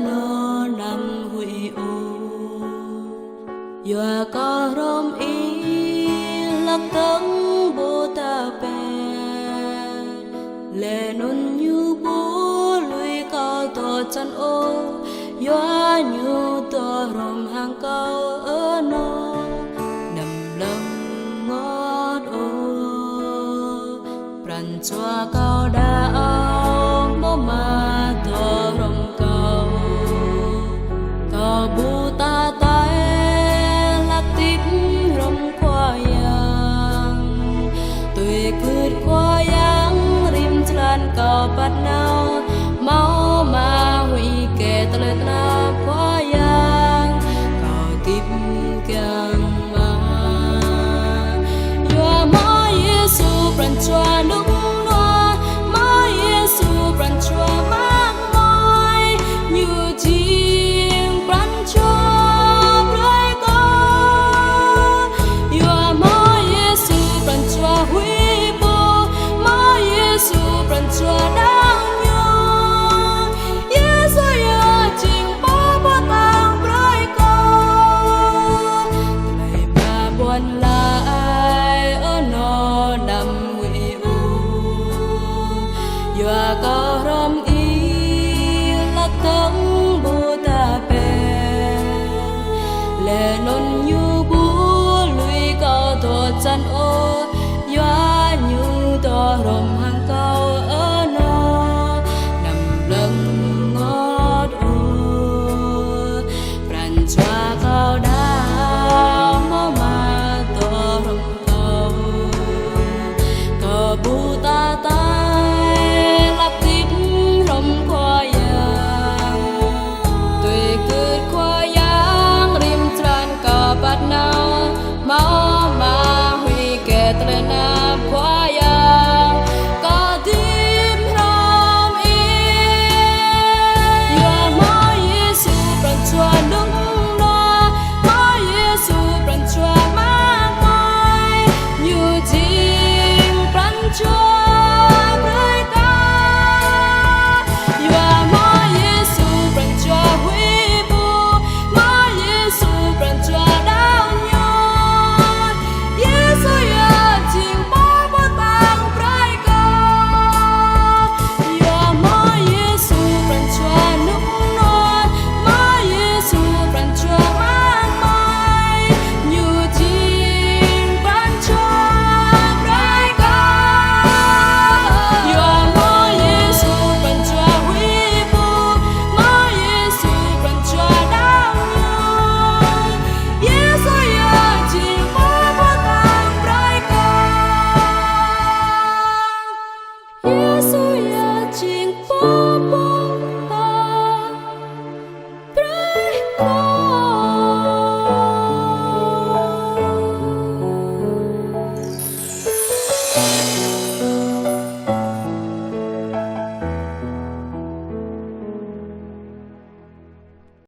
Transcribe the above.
nó nằm hủy ô giờ có rôm ý lắc tấn bố ta bè lệ nôn như bố lùi cao to chân ô gió như to rôm hàng cao ở nó nằm lầm ngót ô rằn choa cao đã ong bố mà to rôm cao cao bù ta tay lạc tiếp rôm qua yang tuổi cười qua yang rim chân cao bắt na